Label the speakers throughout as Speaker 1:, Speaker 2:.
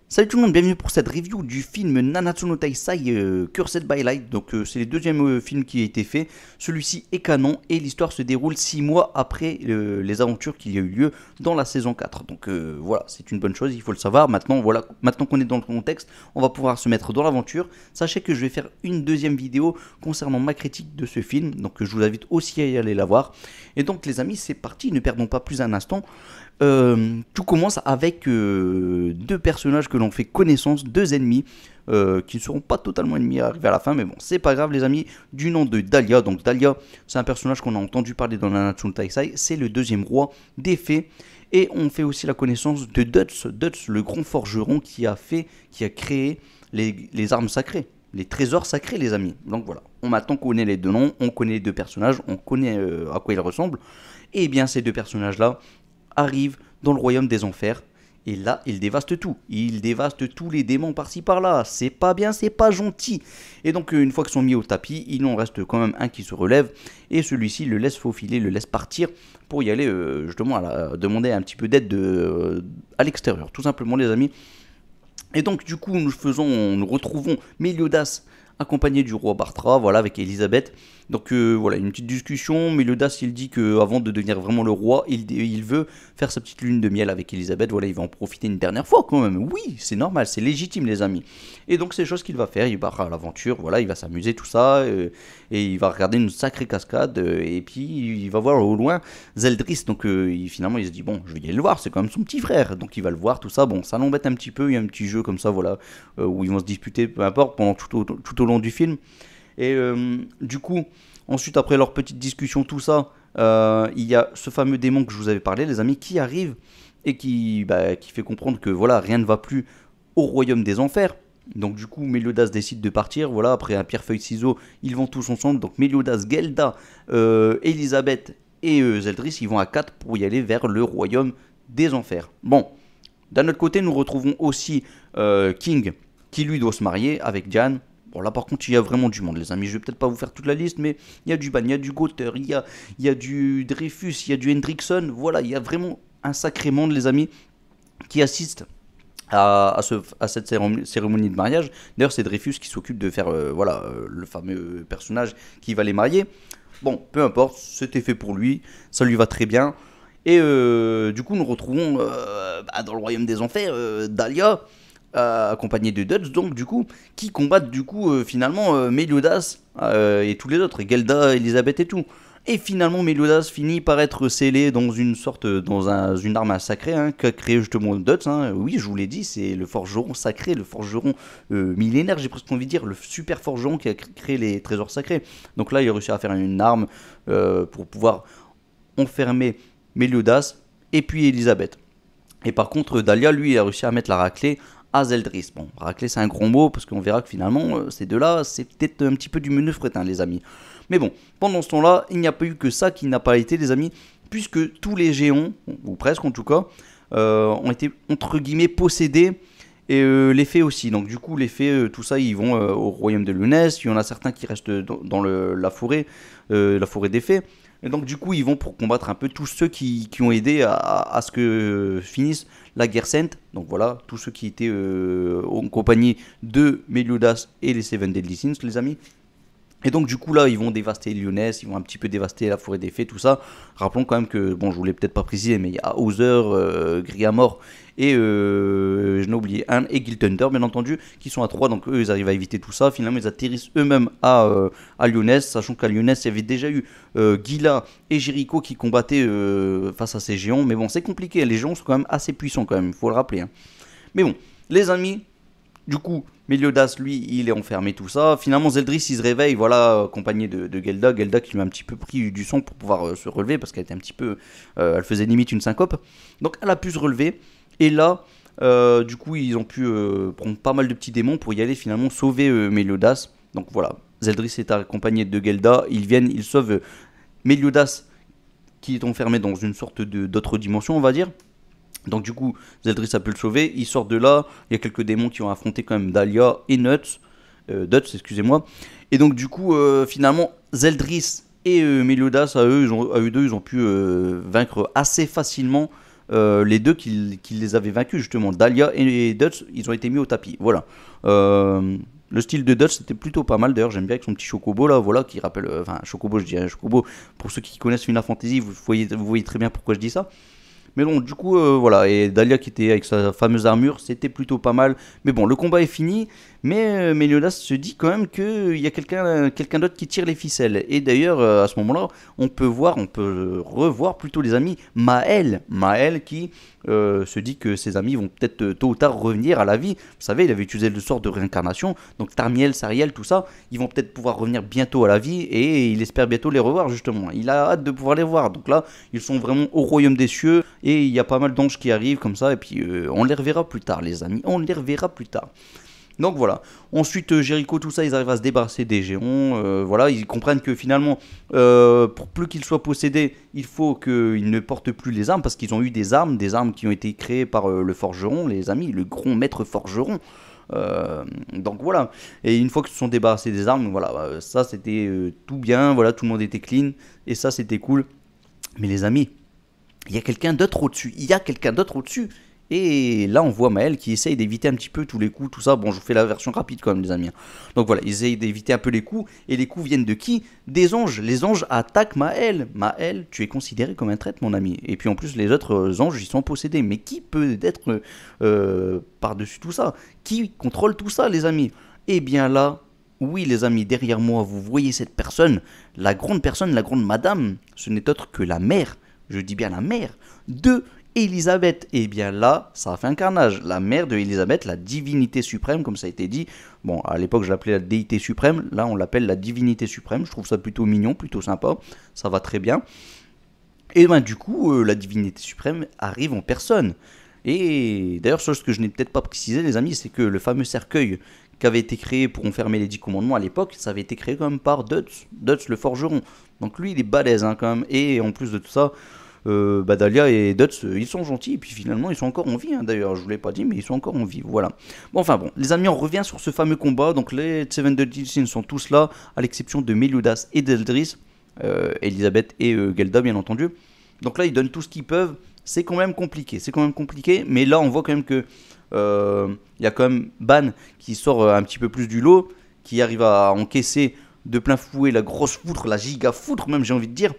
Speaker 1: Salut tout le monde, bienvenue pour cette review du film Nanatsu no Taisai Cursed by Light. Donc c'est le deuxième film qui a été fait. Celui-ci est canon et l'histoire se déroule 6 mois après les aventures qu'il y a eu lieu dans la saison 4. Donc voilà, c'est une bonne chose, il faut le savoir. Maintenant, voilà, maintenant qu'on est dans le contexte, on va pouvoir se mettre dans l'aventure. Sachez que je vais faire une deuxième vidéo concernant ma critique de ce film. Donc je vous invite aussi à y aller la voir. Et donc les amis, c'est parti, ne perdons pas plus un instant. Tout commence avec deux personnages que l'on fait connaissance, deux ennemis qui ne seront pas totalement ennemis arrivés à la fin, mais bon, c'est pas grave les amis, du nom de Dahlia. Donc Dahlia, c'est un personnage qu'on a entendu parler dans Nanatsu no Taisai, c'est le deuxième roi des fées. Et on fait aussi la connaissance de Dutz, le grand forgeron qui a créé les armes sacrées, les trésors sacrés les amis. Donc voilà, maintenant qu'on connaît les deux noms, on connaît les deux personnages, on connaît à quoi ils ressemblent. Et bien ces deux personnages là arrive dans le royaume des enfers. Et là, il dévaste tout. Il dévaste tous les démons par-ci par-là. C'est pas bien, c'est pas gentil. Et donc, une fois qu'ils sont mis au tapis, il en reste quand même un qui se relève. Et celui-ci le laisse faufiler, le laisse partir pour y aller justement demander un petit peu d'aide à l'extérieur. Tout simplement, les amis. Et donc, du coup, nous retrouvons Meliodas accompagné du roi Bartra, voilà, avec Elisabeth. Donc voilà, une petite discussion. Meliodas, il dit qu'avant de devenir vraiment le roi, il veut faire sa petite lune de miel avec Elisabeth. Voilà, il va en profiter une dernière fois quand même. Oui, c'est normal, c'est légitime les amis. Et donc c'est chose qu'il va faire, il va à l'aventure, voilà, il va s'amuser tout ça, et il va regarder une sacrée cascade, et puis il va voir au loin Zeldris. Donc finalement il se dit bon, je vais y aller le voir, c'est quand même son petit frère. Donc il va le voir, tout ça. Bon, ça l'embête un petit peu, il y a un petit jeu comme ça, voilà, où ils vont se disputer, peu importe, pendant tout au long du film. Et du coup, ensuite, après leur petite discussion, tout ça, il y a ce fameux démon que je vous avais parlé, les amis, qui arrive et qui fait comprendre que voilà, rien ne va plus au royaume des enfers. Donc du coup, Meliodas décide de partir. Voilà, après un pierre feuille ciseaux, ils vont tous ensemble. Donc Meliodas, Gelda, Elisabeth et Zeldris, ils vont à 4 pour y aller vers le royaume des enfers. Bon, d'un autre côté, nous retrouvons aussi King, qui lui doit se marier avec Diane. Bon, là par contre, il y a vraiment du monde, les amis. Je vais peut-être pas vous faire toute la liste, mais il y a du Ban, il y a du Gother, il y a du Dreyfus, il y a du Hendrickson. Voilà, il y a vraiment un sacré monde, les amis, qui assiste à cette cérémonie de mariage. D'ailleurs, c'est Dreyfus qui s'occupe de faire le fameux personnage qui va les marier. Bon, peu importe, c'était fait pour lui, ça lui va très bien. Et du coup, nous retrouvons dans le royaume des enfers Dahlia, accompagné de Dutz, donc du coup, qui combattent du coup finalement Meliodas et tous les autres, Gelda, Elisabeth et tout. Et finalement, Meliodas finit par être scellé dans une sorte, une arme sacrée qu'a créé justement Dutz. Oui, je vous l'ai dit, c'est le forgeron sacré, le forgeron millénaire, j'ai presque envie de dire, le super forgeron qui a créé les trésors sacrés. Donc là, il a réussi à faire une arme pour pouvoir enfermer Meliodas et puis Elisabeth. Et par contre, Dahlia, lui, a réussi à mettre la raclée à Zeldris. Bon, raclée, c'est un grand mot, parce qu'on verra que finalement, ces deux-là, c'est peut-être un petit peu du menu fretin, les amis. Mais bon, pendant ce temps-là, il n'y a pas eu que ça qui n'a pas été, les amis, puisque tous les géants, ou presque en tout cas, ont été, entre guillemets, possédés, et les fées aussi. Donc du coup, les fées, tout ça, ils vont au royaume de Lunès. Il y en a certains qui restent dans la forêt des fées. Et donc du coup, ils vont pour combattre un peu tous ceux qui ont aidé à ce que finisse la guerre sainte. Donc voilà, tous ceux qui étaient en compagnie de Meliodas et les Seven Deadly Sins, les amis. Et donc du coup là ils vont dévaster Lyonès, ils vont un petit peu dévaster la forêt des fées, tout ça. Rappelons quand même que, bon, je vous l'ai peut-être pas précisé, mais il y a Hauser, Griamore et je n'ai oublié un, et Gilthunder bien entendu, qui sont à 3, donc eux ils arrivent à éviter tout ça. Finalement ils atterrissent eux-mêmes à Lyonès, sachant qu'à Lyonès il y avait déjà eu Gila et Jericho qui combattaient face à ces géants. Mais bon, c'est compliqué, les géants sont quand même assez puissants quand même, il faut le rappeler. Mais bon, les amis, du coup, Meliodas, lui, il est enfermé, tout ça. Finalement, Zeldris, il se réveille, voilà, accompagné de Gelda. Gelda qui lui a un petit peu pris du sang pour pouvoir se relever, parce qu'elle était un petit peu... elle faisait limite une syncope. Donc, elle a pu se relever. Et là, du coup, ils ont pu prendre pas mal de petits démons pour y aller, finalement, sauver Meliodas. Donc, voilà, Zeldris est accompagné de Gelda. Ils viennent, ils sauvent Meliodas, qui est enfermé dans une sorte d'autre dimension, on va dire. Donc du coup, Zeldris a pu le sauver, il sort de là, il y a quelques démons qui ont affronté quand même Dahlia et Dutz, excusez-moi. Et donc du coup, finalement, Zeldris et Meliodas, à eux deux, ils ont pu vaincre assez facilement les deux qui les avaient vaincus justement. Dahlia et Dutch, ils ont été mis au tapis. Voilà. Le style de Dutch c'était plutôt pas mal d'ailleurs, j'aime bien avec son petit chocobo là, voilà, qui rappelle, enfin chocobo, je dis chocobo, pour ceux qui connaissent Final Fantasy, vous voyez très bien pourquoi je dis ça. Mais bon, du coup, voilà, et Dahlia qui était avec sa fameuse armure, c'était plutôt pas mal. Mais bon, le combat est fini, mais Meliodas se dit quand même qu'il y a quelqu'un d'autre qui tire les ficelles. Et d'ailleurs, à ce moment-là, on peut revoir plutôt les amis Maël qui se dit que ses amis vont peut-être tôt ou tard revenir à la vie. Vous savez, il avait utilisé le sort de réincarnation, donc Tarmiel, Sariel, tout ça, ils vont peut-être pouvoir revenir bientôt à la vie, et il espère bientôt les revoir justement. Il a hâte de pouvoir les voir, donc là, ils sont vraiment au royaume des cieux, et il y a pas mal d'anges qui arrivent comme ça, et puis on les reverra plus tard les amis, on les reverra plus tard. Donc voilà, ensuite Jericho, tout ça, ils arrivent à se débarrasser des géants, voilà, ils comprennent que finalement, pour plus qu'ils soient possédés, il faut qu'ils ne portent plus les armes, parce qu'ils ont eu des armes qui ont été créées par le forgeron, les amis, le grand maître forgeron. Donc voilà, et une fois qu'ils se sont débarrassés des armes, voilà, ça c'était tout bien, voilà, tout le monde était clean, et ça c'était cool. Mais les amis, il y a quelqu'un d'autre au-dessus, Et là, on voit Maël qui essaye d'éviter un petit peu tous les coups, tout ça. Bon, je vous fais la version rapide quand même, les amis. Donc voilà, ils essayent d'éviter un peu les coups. Et les coups viennent de qui? Des anges. Les anges attaquent Maël. Maël, tu es considéré comme un traître, mon ami. Et puis en plus, les autres anges, ils sont possédés. Mais qui peut être par-dessus tout ça? Qui contrôle tout ça, les amis? Eh bien là, oui, les amis, derrière moi, vous voyez cette personne, la grande madame. Ce n'est autre que la mère, je dis bien la mère, de Élisabeth. Et bien là, ça a fait un carnage. La mère de Élisabeth, la divinité suprême, comme ça a été dit. Bon, à l'époque, je l'appelais la déité suprême. Là, on l'appelle la divinité suprême. Je trouve ça plutôt mignon, plutôt sympa. Ça va très bien. Et ben du coup, la divinité suprême arrive en personne. Et d'ailleurs, chose que je n'ai peut-être pas précisé, les amis, c'est que le fameux cercueil qui avait été créé pour enfermer les 10 commandements à l'époque, ça avait été créé quand même par Dutch le forgeron. Donc lui, il est balèze hein, quand même. Et en plus de tout ça, Dahlia et Dutch, ils sont gentils, et puis finalement, ils sont encore en vie, hein, d'ailleurs, je vous l'ai pas dit, mais ils sont encore en vie, voilà. Bon, enfin bon, les amis, on revient sur ce fameux combat, donc les Seven Deadly Sins sont tous là, à l'exception de Meliodas et d'Eldris, Elisabeth et Gelda, bien entendu. Donc là, ils donnent tout ce qu'ils peuvent, c'est quand même compliqué, mais là, on voit quand même que y a quand même Ban qui sort un petit peu plus du lot, qui arrive à encaisser de plein fouet la grosse foudre, la giga foudre, même j'ai envie de dire,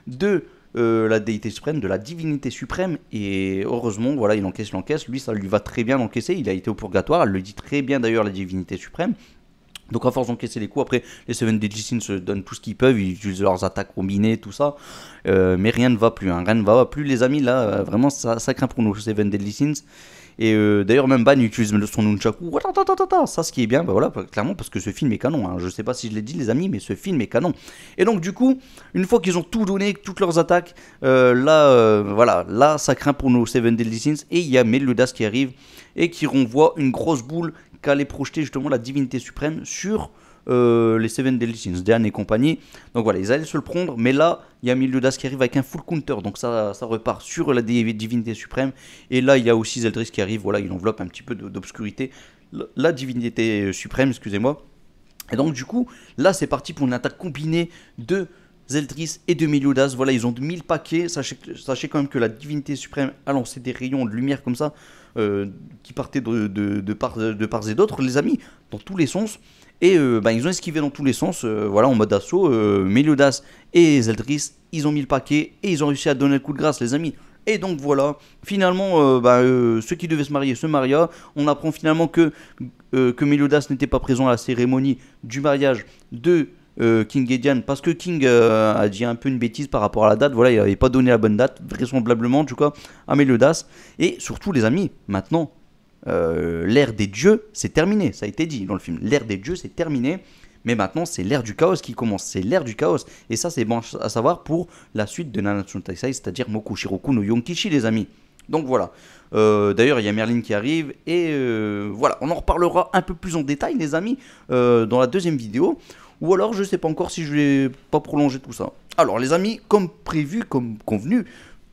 Speaker 1: de la déité suprême, de la divinité suprême, et heureusement, voilà, il encaisse, lui ça lui va très bien l'encaisser, il a été au purgatoire, elle le dit très bien d'ailleurs, la divinité suprême. Donc à force d'encaisser les coups, après les Seven Deadly Sins se donnent tout ce qu'ils peuvent, ils utilisent leurs attaques combinées, tout ça, mais rien ne va plus, hein, rien ne va plus les amis, là, vraiment ça craint pour nous, Seven Deadly Sins. Et d'ailleurs même Ban utilise son nunchaku, ça ce qui est bien, bah voilà, clairement parce que ce film est canon, hein. Je sais pas si je l'ai dit les amis, mais ce film est canon. Et donc du coup, une fois qu'ils ont tout donné, toutes leurs attaques, voilà, là ça craint pour nos Seven Deadly Sins, et il y a Meliodas qui arrive, et qui renvoie une grosse boule qu'allait projeter justement la divinité suprême sur les Seven Deadly Sins, Diane et compagnie. Donc voilà, ils allaient se le prendre, mais là, il y a Meliodas qui arrive avec un full counter, donc ça repart sur la divinité suprême. Et là, il y a aussi Zeldris qui arrive, voilà, il enveloppe un petit peu d'obscurité la divinité suprême, excusez-moi. Et donc du coup, là, c'est parti pour une attaque combinée de Zeldris et de Meliodas. Voilà, ils ont mis le paquet. Sachez quand même que la divinité suprême a lancé des rayons de lumière comme ça, qui partaient de part et d'autre, les amis, dans tous les sens. Et ils ont esquivé dans tous les sens, voilà, en mode assaut. Meliodas et Zeldris, ils ont mis le paquet et ils ont réussi à donner le coup de grâce, les amis. Et donc voilà, finalement, ceux qui devaient se marier se marient. On apprend finalement que Meliodas n'était pas présent à la cérémonie du mariage de King et Diane, parce que King a dit un peu une bêtise par rapport à la date. Voilà, il n'avait pas donné la bonne date, vraisemblablement en tout cas, à Meliodas. Et surtout, les amis, maintenant, l'ère des dieux, c'est terminé. Ça a été dit dans le film. L'ère des dieux, c'est terminé. Mais maintenant, c'est l'ère du chaos qui commence. C'est l'ère du chaos. Et ça, c'est bon à savoir pour la suite de Nanatsu no Taisai, c'est-à-dire Mokushiroku no Yonkichi, les amis. Donc voilà. D'ailleurs, il y a Merlin qui arrive. Et voilà, on en reparlera un peu plus en détail, les amis, dans la deuxième vidéo. Ou alors, je sais pas encore si je vais pas prolonger tout ça. Alors, les amis, comme prévu, comme convenu,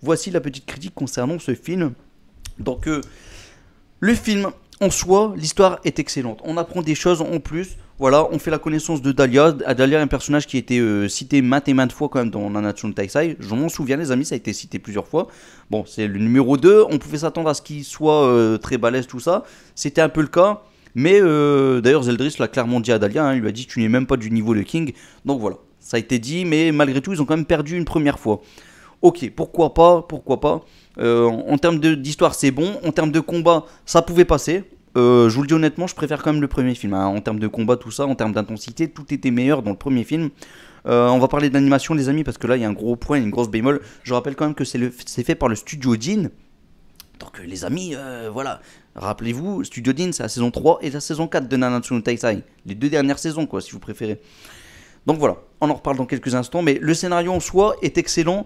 Speaker 1: voici la petite critique concernant ce film. Donc, le film, en soi, l'histoire est excellente. On apprend des choses en plus. Voilà, on fait la connaissance de Dahlia. Dahlia est un personnage qui a été cité maintes et maintes fois quand même dans Nanatsu no Taisai. Je m'en souviens les amis, ça a été cité plusieurs fois. Bon, c'est le numéro 2, on pouvait s'attendre à ce qu'il soit très balèze tout ça. C'était un peu le cas. Mais d'ailleurs Zeldris l'a clairement dit à Dahlia, hein, il lui a dit tu n'es même pas du niveau de King. Donc voilà, ça a été dit, mais malgré tout ils ont quand même perdu une première fois. Ok, pourquoi pas, pourquoi pas. En termes d'histoire c'est bon, en termes de combat ça pouvait passer. Je vous le dis honnêtement, je préfère quand même le premier film, hein. En termes de combat, tout ça, en termes d'intensité, tout était meilleur dans le premier film. On va parler d'animation, les amis, parce que là, il y a un gros point, une grosse bémol. Je rappelle quand même que c'est fait par le studio Deen. Donc, les amis, voilà. Rappelez-vous, Studio Deen, c'est la saison 3 et la saison 4 de Nanatsu no Taisai. Les 2 dernières saisons, quoi, si vous préférez. Donc voilà, on en reparle dans quelques instants, mais le scénario en soi est excellent,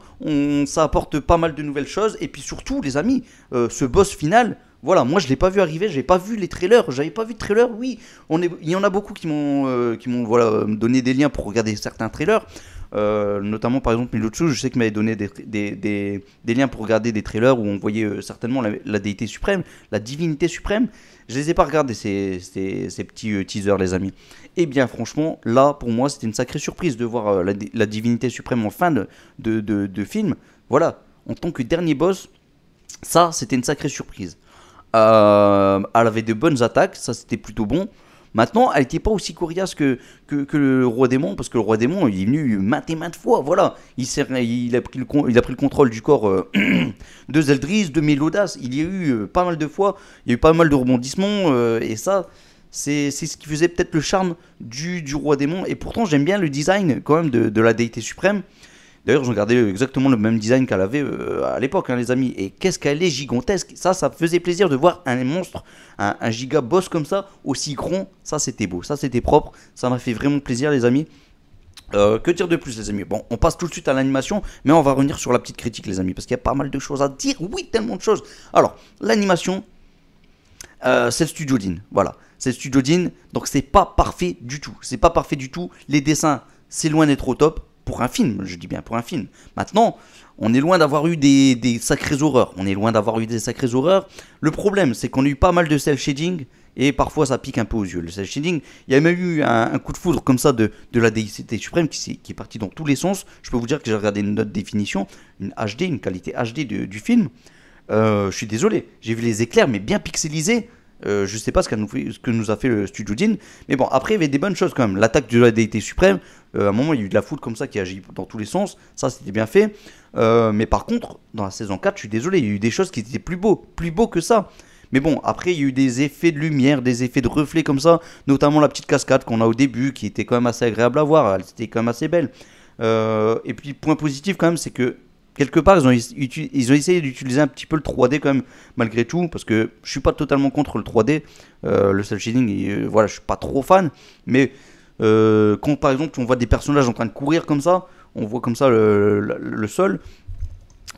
Speaker 1: ça apporte pas mal de nouvelles choses, et puis surtout les amis, ce boss final, voilà, moi je l'ai pas vu arriver, j'avais pas vu les trailers, j'avais pas vu de trailer, oui, il y en a beaucoup qui m'ont voilà, donné des liens pour regarder certains trailers, notamment par exemple Milotsu, je sais qu'il m'avait donné des liens pour regarder des trailers où on voyait certainement la déité suprême, la divinité suprême. Je les ai pas regardés ces petits teasers les amis. Et bien franchement là pour moi c'était une sacrée surprise de voir la divinité suprême en fin de film. Voilà, en tant que dernier boss, ça c'était une sacrée surprise. Elle avait de bonnes attaques, ça c'était plutôt bon. Maintenant, elle n'était pas aussi coriace que le roi démon, parce que le roi démon, il est venu maintes et maintes fois, voilà. Il a pris le contrôle du corps de Zeldris, de Mélodas. Il y a eu pas mal de fois, il y a eu pas mal de rebondissements, et ça, c'est ce qui faisait peut-être le charme du roi démon. Et pourtant, j'aime bien le design quand même de la déité suprême. D'ailleurs, je regardais exactement le même design qu'elle avait à l'époque, hein, les amis. Et qu'est-ce qu'elle est gigantesque. Ça faisait plaisir de voir un monstre, un giga boss comme ça, aussi grand. Ça, c'était beau, ça, c'était propre. Ça m'a fait vraiment plaisir, les amis. Que dire de plus, les amis? Bon, on passe tout de suite à l'animation, mais on va revenir sur la petite critique, les amis, parce qu'il y a pas mal de choses à dire. Oui, tellement de choses. Alors, l'animation, c'est le Studio Deen. Voilà, c'est le Studio Deen. Donc, c'est pas parfait du tout. C'est pas parfait du tout. Les dessins, c'est loin d'être au top. Pour un film, je dis bien pour un film. Maintenant, on est loin d'avoir eu des sacrées horreurs. On est loin d'avoir eu des sacrées horreurs. Le problème, c'est qu'on a eu pas mal de cel shading et parfois ça pique un peu aux yeux. Le cel shading, il y a même eu un coup de foudre comme ça de la déité suprême qui est parti dans tous les sens. Je peux vous dire que j'ai regardé une note définition, une HD, une qualité HD du film. Je suis désolé, j'ai vu les éclairs mais bien pixelisés. Je sais pas ce que nous a fait le Studio Deen, mais bon, après il y avait des bonnes choses quand même. L'attaque de la déité suprême, à un moment il y a eu de la foudre comme ça qui agit dans tous les sens, ça c'était bien fait. Mais par contre, dans la saison 4, je suis désolé, il y a eu des choses qui étaient plus beaux que ça. Mais bon, après il y a eu des effets de lumière, des effets de reflets comme ça, notamment la petite cascade qu'on a au début qui était quand même assez agréable à voir, elle était quand même assez belle. Et puis point positif quand même, c'est que quelque part, ils ont essayé d'utiliser un petit peu le 3D quand même, malgré tout, parce que je suis pas totalement contre le 3D, le cel shading, voilà, je suis pas trop fan, mais quand par exemple on voit des personnages en train de courir comme ça, on voit comme ça le sol,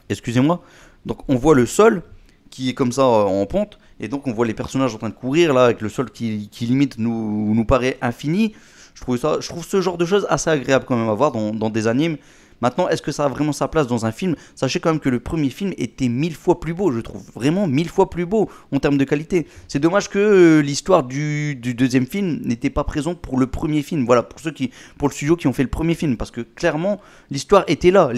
Speaker 1: excusez-moi, donc on voit le sol qui est comme ça en pente, et donc on voit les personnages en train de courir là avec le sol qui limite nous paraît infini. Je trouve ce genre de choses assez agréable quand même à voir dans des animes. Maintenant, est-ce que ça a vraiment sa place dans un film? Sachez quand même que le premier film était 1000 fois plus beau, je trouve vraiment 1000 fois plus beau en termes de qualité. C'est dommage que l'histoire du deuxième film n'était pas présente pour le premier film. Voilà, pour le studio qui ont fait le premier film, parce que clairement l'histoire était là,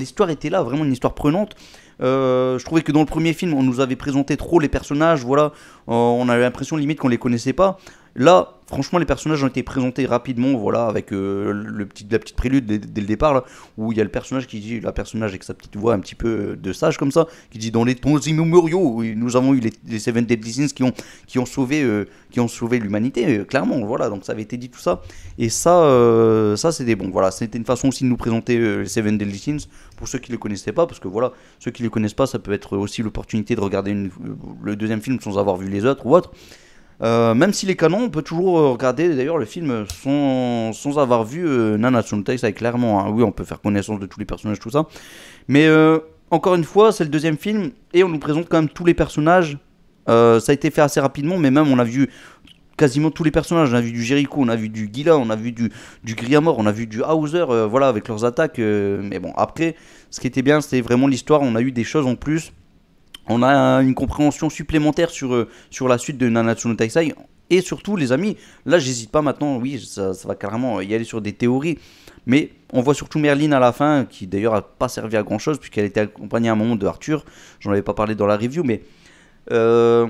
Speaker 1: vraiment une histoire prenante. Je trouvais que dans le premier film, on nous avait présenté trop les personnages, voilà, on avait l'impression limite qu'on les connaissait pas. Là, franchement, les personnages ont été présentés rapidement, voilà, avec la petite prélude dès le départ, là, où il y a le personnage qui dit, la personnage avec sa petite voix un petit peu de sage comme ça, qui dit dans les temps immémoriaux, nous avons eu les Seven Deadly Sins qui ont sauvé l'humanité, clairement, voilà, donc ça avait été dit tout ça, et ça c'était bon, voilà, c'était une façon aussi de nous présenter les Seven Deadly Sins, pour ceux qui ne les connaissaient pas, parce que voilà, ceux qui ne les connaissent pas, ça peut être aussi l'opportunité de regarder le deuxième film sans avoir vu les autres ou autre. Même s'il est canon, on peut toujours regarder d'ailleurs le film sans avoir vu Nanatsu no Taisai, clairement. Hein. Oui, on peut faire connaissance de tous les personnages, tout ça. Mais encore une fois, c'est le deuxième film et on nous présente quand même tous les personnages. Ça a été fait assez rapidement, mais même on a vu quasiment tous les personnages. On a vu du Jericho, on a vu du Gila, on a vu du Griamore, on a vu du Hauser, voilà, avec leurs attaques. Mais bon, après, ce qui était bien, c'était vraiment l'histoire. On a eu des choses en plus. On a une compréhension supplémentaire sur la suite de Nanatsu no Taisai. Et surtout, les amis, là, j'hésite pas maintenant, oui, ça va carrément y aller sur des théories. Mais on voit surtout Merlin à la fin, qui d'ailleurs n'a pas servi à grand chose, puisqu'elle était accompagnée à un moment de Arthur. J'en avais pas parlé dans la review, mais euh,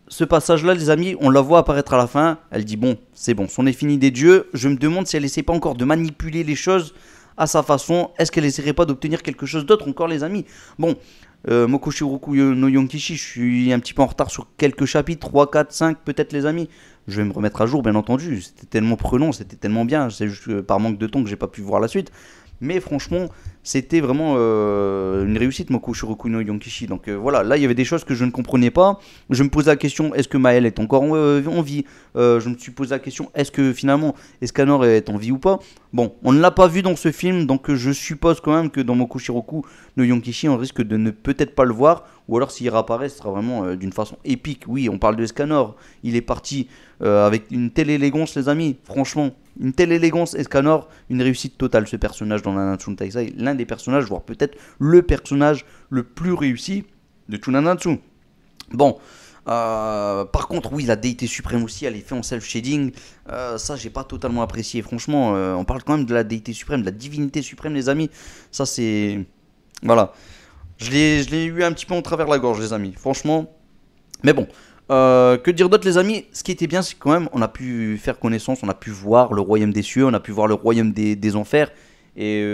Speaker 1: ce passage-là, les amis, on la voit apparaître à la fin. Elle dit bon, c'est bon, c'en est fini des dieux. Je me demande si elle essaie pas encore de manipuler les choses à sa façon. Est-ce qu'elle essaierait pas d'obtenir quelque chose d'autre encore, les amis? Bon, Moko Shiroku no Yonkishi, je suis un petit peu en retard sur quelques chapitres, 3, 4, 5 peut-être, les amis. Je vais me remettre à jour, bien entendu. C'était tellement prenant, c'était tellement bien. C'est juste par manque de temps que j'ai pas pu voir la suite. Mais franchement, c'était vraiment une réussite, Moko Shiroku no Yonkishi. Donc voilà, là il y avait des choses que je ne comprenais pas. Je me posais la question, est-ce que Maël est encore en vie? Je me suis posé la question, est-ce que finalement Escanor est en vie ou pas? Bon, on ne l'a pas vu dans ce film, donc je suppose quand même que dans Moko Shiroku no Yonkishi, on risque de ne peut-être pas le voir. Ou alors s'il réapparaît, ce sera vraiment d'une façon épique. Oui, on parle de Escanor. Il est parti avec une telle élégance, les amis. Franchement, une telle élégance, Escanor, une réussite totale, ce personnage dans Nanatsu no Taizai. L'un des personnages, voire peut-être le personnage le plus réussi de Tsunanatsu. Bon, par contre, oui, la déité suprême aussi, elle est faite en self-shading. Ça, j'ai pas totalement apprécié. Franchement, on parle quand même de la déité suprême, de la divinité suprême, les amis. Ça, c'est... Voilà. Je l'ai eu un petit peu en travers la gorge, les amis. Franchement. Mais bon. Que dire d'autre, les amis? Ce qui était bien, c'est que quand même, on a pu faire connaissance, on a pu voir le royaume des cieux, on a pu voir le royaume des enfers. Et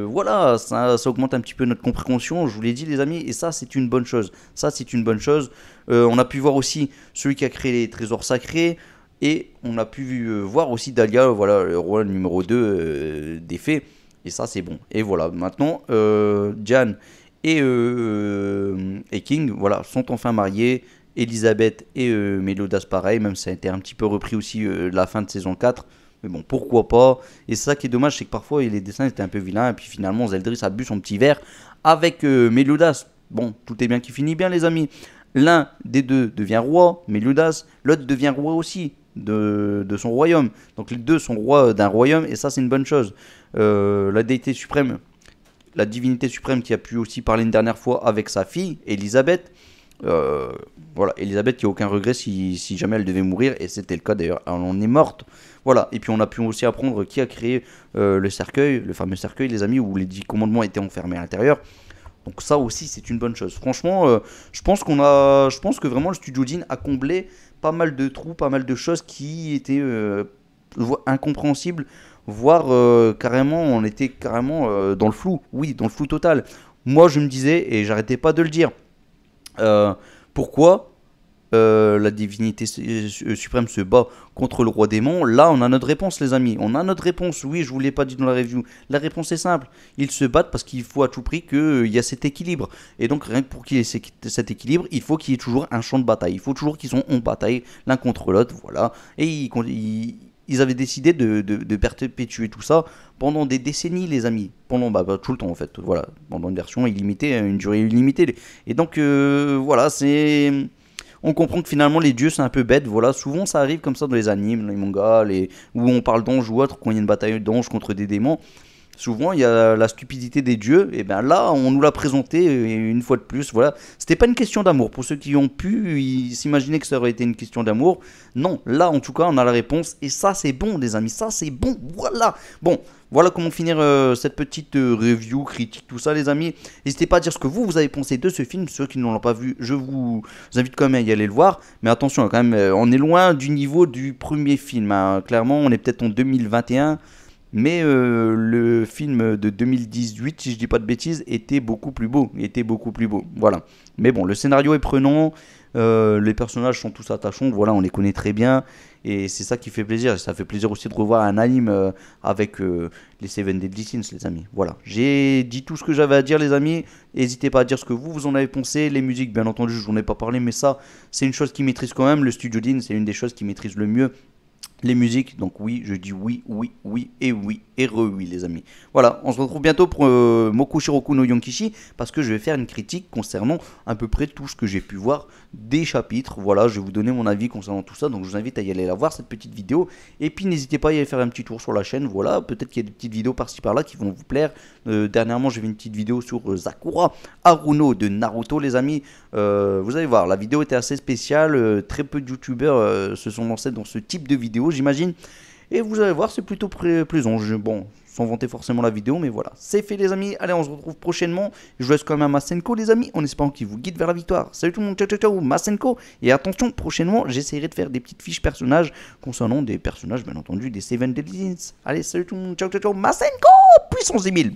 Speaker 1: voilà, ça augmente un petit peu notre compréhension, je vous l'ai dit, les amis. Et ça, c'est une bonne chose. Ça, c'est une bonne chose. On a pu voir aussi celui qui a créé les trésors sacrés. Et on a pu voir aussi Dahlia, voilà, le roi numéro 2 des fées. Et ça, c'est bon. Et voilà, maintenant, Diane et King, voilà, sont enfin mariés. Elisabeth et Meliodas pareil, même ça a été un petit peu repris aussi la fin de saison 4. Mais bon, pourquoi pas. Et ça qui est dommage, c'est que parfois les dessins étaient un peu vilains. Et puis finalement, Zeldris a bu son petit verre avec Meliodas. Bon, tout est bien qui finit bien, les amis. L'un des deux devient roi, Meliodas. L'autre devient roi aussi de son royaume. Donc les deux sont rois d'un royaume. Et ça, c'est une bonne chose. La déité suprême, la divinité suprême qui a pu aussi parler une dernière fois avec sa fille, Elisabeth. Voilà, Elisabeth qui a aucun regret si jamais elle devait mourir, et c'était le cas d'ailleurs, elle en est morte. Voilà, et puis on a pu aussi apprendre qui a créé le cercueil, le fameux cercueil, les amis, où les 10 commandements étaient enfermés à l'intérieur. Donc ça aussi, c'est une bonne chose. Franchement, je pense que vraiment le Studio Jin a comblé pas mal de trous, pas mal de choses qui étaient incompréhensibles, voire carrément, on était carrément dans le flou. Oui, dans le flou total. Moi, je me disais, et j'arrêtais pas de le dire, pourquoi la divinité suprême se bat contre le roi démon? Là, on a notre réponse, les amis. On a notre réponse. Oui, je vous l'ai pas dit dans la review. La réponse est simple. Ils se battent parce qu'il faut à tout prix qu'il y a cet équilibre. Et donc, rien que pour qu'il y ait cet équilibre, il faut qu'il y ait toujours un champ de bataille. Il faut toujours qu'ils sont en bataille l'un contre l'autre. Voilà. Et ils avaient décidé de perpétuer tout ça pendant des décennies, les amis. Pendant tout le temps, en fait. Voilà. Pendant une version illimitée, une durée illimitée. Et donc, voilà, c'est... On comprend que finalement les dieux c'est un peu bête, voilà, souvent ça arrive comme ça dans les animes, dans les mangas, où on parle d'anges ou autre, quand il y a une bataille d'anges contre des démons, souvent il y a la stupidité des dieux, et bien là on nous l'a présenté une fois de plus, voilà, c'était pas une question d'amour, pour ceux qui ont pu s'imaginer que ça aurait été une question d'amour, non, là en tout cas on a la réponse, et ça c'est bon les amis, ça c'est bon, voilà, bon. Voilà comment finir cette petite review, critique, tout ça les amis. N'hésitez pas à dire ce que vous avez pensé de ce film. Ceux qui ne l'ont pas vu, je vous invite quand même à y aller le voir. Mais attention, quand même, on est loin du niveau du premier film. Hein. Clairement, on est peut-être en 2021. Mais le film de 2018, si je dis pas de bêtises, était beaucoup plus beau. Voilà. Mais bon, le scénario est prenant. Les personnages sont tous attachants. Voilà, on les connaît très bien. Et c'est ça qui fait plaisir. Ça fait plaisir aussi de revoir un anime avec les Seven Deadly Sins, les amis. Voilà. J'ai dit tout ce que j'avais à dire, les amis. N'hésitez pas à dire ce que vous en avez pensé. Les musiques, bien entendu, je vous en ai pas parlé. Mais ça, c'est une chose qui maîtrise quand même. Le Studio Jin, c'est une des choses qui maîtrise le mieux les musiques. Donc oui, je dis oui, oui, oui et oui et oui les amis. Voilà, on se retrouve bientôt pour Mokushiroku no Yonkishi, parce que je vais faire une critique concernant à peu près tout ce que j'ai pu voir des chapitres. Voilà, je vais vous donner mon avis concernant tout ça, donc je vous invite à y aller la voir cette petite vidéo. Et puis n'hésitez pas à y aller faire un petit tour sur la chaîne, voilà, peut-être qu'il y a des petites vidéos par-ci par-là qui vont vous plaire. Dernièrement j'ai vu une petite vidéo sur Sakura Haruno de Naruto les amis. Vous allez voir, la vidéo était assez spéciale, très peu de youtubeurs se sont lancés dans ce type de vidéo j'imagine. Et vous allez voir, c'est plutôt plaisant. Bon, sans vanter forcément la vidéo, mais voilà. C'est fait les amis, allez on se retrouve prochainement. Je vous laisse quand même à Masenko les amis, en espérant qu'il vous guide vers la victoire. Salut tout le monde, ciao ciao ciao, Masenko. Et attention, prochainement, j'essaierai de faire des petites fiches personnages concernant des personnages bien entendu des Seven Deadly Sins. Allez, salut tout le monde, ciao ciao ciao, Masenko, puissance 10 000.